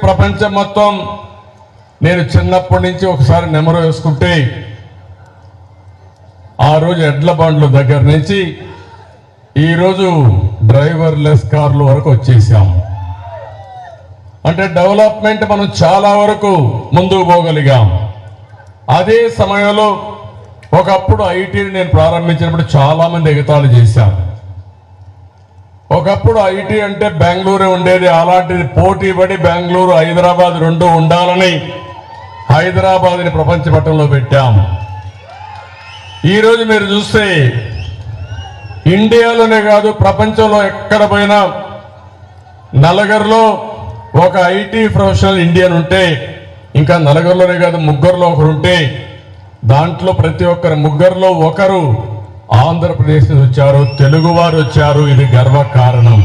ప్రపంచం మొత్తం నేను చిన్నప్పటి నుంచి ఒకసారి నెమరు వేసుకుంటే ఆ రోజు ఎడ్ల బండ్ల దగ్గర నుంచి ఈరోజు డ్రైవర్లెస్ కార్ల వరకు వచ్చేసాం. అంటే డెవలప్మెంట్ మనం చాలా వరకు ముందుకు పోగలిగాం. అదే సమయంలో ఒకప్పుడు ఐటీని నేను ప్రారంభించినప్పుడు చాలా మంది ఎగతాళి చేశారు. ఒకప్పుడు ఐటీ అంటే బెంగళూరు ఉండేది, అలాంటిది పోటీ పడి బెంగళూరు హైదరాబాద్ రెండు ఉండాలని హైదరాబాద్ని ప్రపంచ పటంలో పెట్టాం. ఈరోజు మీరు చూస్తే ఇండియాలోనే కాదు ప్రపంచంలో ఎక్కడ పోయినా నలుగురిలో ఒక ఐటీ ప్రొఫెషనల్ ఇండియన్ ఉంటే, ఇంకా నలుగురిలోనే కాదు ముగ్గురులో ఒకరు ఉంటే దాంట్లో ప్రతి ఒక్కరు ముగ్గురులో ఒకరు ఆంధ్రప్రదేశ్ నుంచి వచ్చారు, తెలుగువారు వచ్చారు. ఇది గర్వకారణం.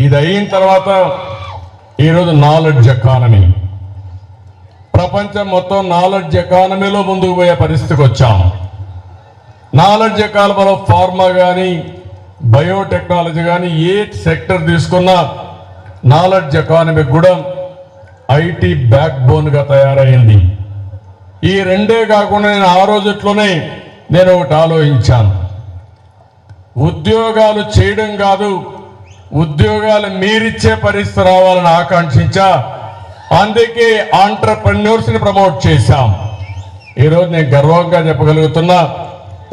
ఇది అయిన తర్వాత ఈరోజు నాలెడ్జ్ ఎకానమీ, ప్రపంచం మొత్తం నాలెడ్జ్ ఎకానమీలో ముందుకు పోయే పరిస్థితికి వచ్చాం. నాలెడ్జ్ ఎకానమీలో ఫార్మా కానీ బయోటెక్నాలజీ కానీ ఏ సెక్టర్ తీసుకున్నా నాలెడ్జ్ ఎకానమీ కూడా ఐటీ బ్యాక్ బోన్గా తయారైంది. ఈ రెండే కాకుండా నేను ఆ రోజుట్లోనే నేను ఒకటి ఆలోచించాను. ఉద్యోగాలు చేయడం కాదు, ఉద్యోగాలు మీరిచ్చే పరిస్థితి రావాలని ఆకాంక్షించా. అందుకే ఆంటర్‌ప్రెన్యూర్స్ని ప్రమోట్ చేశాం. ఈరోజు నేను గర్వంగా చెప్పగలుగుతున్నా,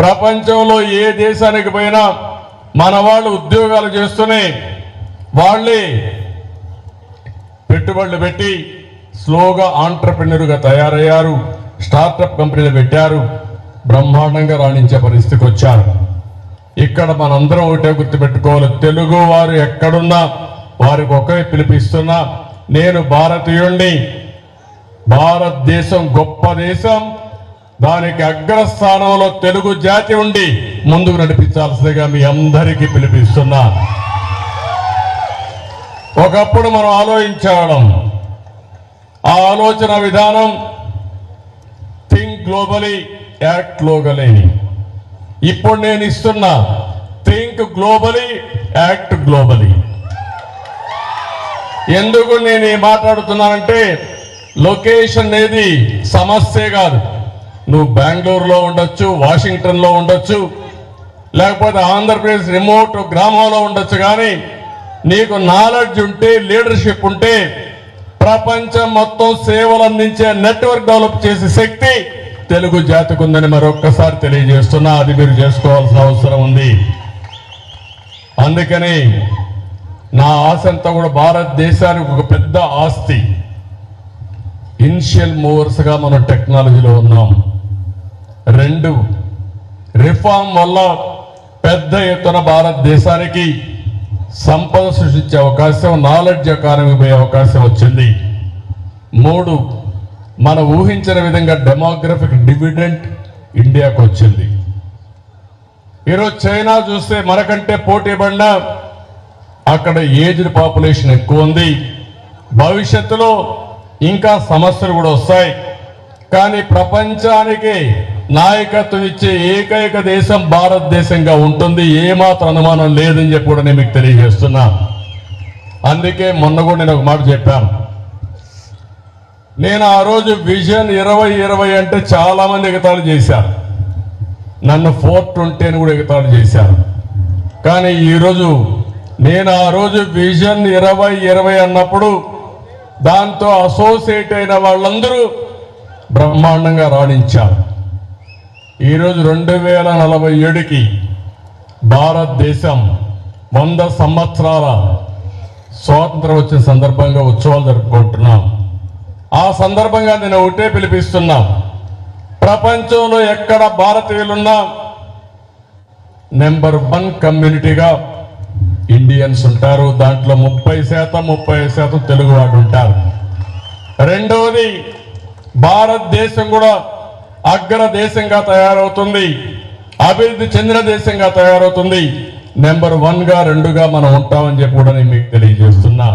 ప్రపంచంలో ఏ దేశానికి పోయినా మన వాళ్ళు ఉద్యోగాలు చేస్తూనే వాళ్ళే పెట్టుబడులు పెట్టి స్లోగా ఆంటర్‌ప్రెన్యూర్గా తయారయ్యారు, స్టార్టప్ కంపెనీలు పెట్టారు, బ్రహ్మాండంగా రాణించే పరిస్థితికి వచ్చారు. ఇక్కడ మనందరం ఒకటే గుర్తుపెట్టుకోవాలి, తెలుగు వారు ఎక్కడున్నా వారికి ఒకే పిలిపిస్తున్నా. నేను భారతీయుణ్ణి, భారతదేశం గొప్ప దేశం, దానికి అగ్రస్థానంలో తెలుగు జాతి ఉండి ముందుకు నడిపించాల్సిందిగా మీ అందరికీ పిలిపిస్తున్నా. ఒకప్పుడు మనం ఆలోచించడం, ఆ ఆలోచన విధానం థింక్ గ్లోబలీ యాక్ట్ లోకలీ. ఇప్పుడు నేను ఇస్తున్నా థింక్ గ్లోబలీ యాక్ట్ గ్లోబలీ. ఎందుకు నేను మాట్లాడుతున్నానంటే లొకేషన్ అనేది సమస్యే కాదు. నువ్వు బెంగళూరులో ఉండొచ్చు, వాషింగ్టన్లో ఉండొచ్చు, లేకపోతే ఆంధ్రప్రదేశ్ రిమోట్ గ్రామంలో ఉండొచ్చు, కానీ నీకు నాలెడ్జ్ ఉంటే, లీడర్షిప్ ఉంటే ప్రపంచం మొత్తం సేవలు అందించే నెట్వర్క్ డెవలప్ చేసే శక్తి తెలుగు జాతికి ఉందని మరొక్కసారి తెలియజేస్తున్నా. అది మీరు చేసుకోవాల్సిన అవసరం ఉంది. అందుకని నా ఆశ అంతా కూడా భారతదేశానికి ఒక పెద్ద ఆస్తి. ఇనిషియల్ మూవర్స్గా మనం టెక్నాలజీలో ఉన్నాం. రెండు, రిఫార్మ్ వల్ల పెద్ద ఎత్తున భారతదేశానికి సంపద సృష్టించే అవకాశం, నాలెడ్జ్ ఎకానమీ పోయే అవకాశం వచ్చింది. మూడు, మనం ఊహించిన విధంగా డెమోగ్రఫిక్ డివిడెంట్ ఇండియాకు వచ్చింది. ఈరోజు చైనా చూస్తే మనకంటే పోటీ పడినా అక్కడ ఏజ్డ్ పాపులేషన్ ఎక్కువ ఉంది. భవిష్యత్తులో ఇంకా సమస్యలు కూడా వస్తాయి. కానీ ప్రపంచానికి నాయకత్వం ఇచ్చే ఏకైక దేశం భారతదేశంగా ఉంటుంది, ఏమాత్రం అనుమానం లేదని చెప్పి కూడా నేను మీకు తెలియజేస్తున్నా. అందుకే మొన్న కూడా నేను ఒక మాట చెప్పాను. నేను ఆ రోజు విజన్ 2020 అంటే చాలా మంది ఎగతాళి చేశారు, నన్ను 420 అని కూడా ఎగతాళి చేశారు. కానీ ఈరోజు నేను ఆ రోజు విజన్ 2020 అన్నప్పుడు దాంతో అసోసియేట్ అయిన వాళ్ళందరూ బ్రహ్మాండంగా రాణించారు. ఈరోజు 2047కి భారతదేశం 100 సంవత్సరాల స్వాతంత్రం వచ్చిన సందర్భంగా ఉత్సవాలు జరుపుకుంటున్నాం. ఆ సందర్భంగా నేను ఒకటే పిలిపిస్తున్నా, ప్రపంచంలో ఎక్కడ భారతీయులున్నా నెంబర్ 1 కమ్యూనిటీగా ఇండియన్స్ ఉంటారు. దాంట్లో 30% తెలుగు వాడు ఉంటారు. రెండవది, భారతదేశం కూడా అగ్ర దేశంగా తయారవుతుంది, అభివృద్ధి చెందిన దేశంగా తయారవుతుంది. నెంబర్ 1గా 2గా మనం ఉంటామని చెప్పి కూడా నేను మీకు తెలియజేస్తున్నా.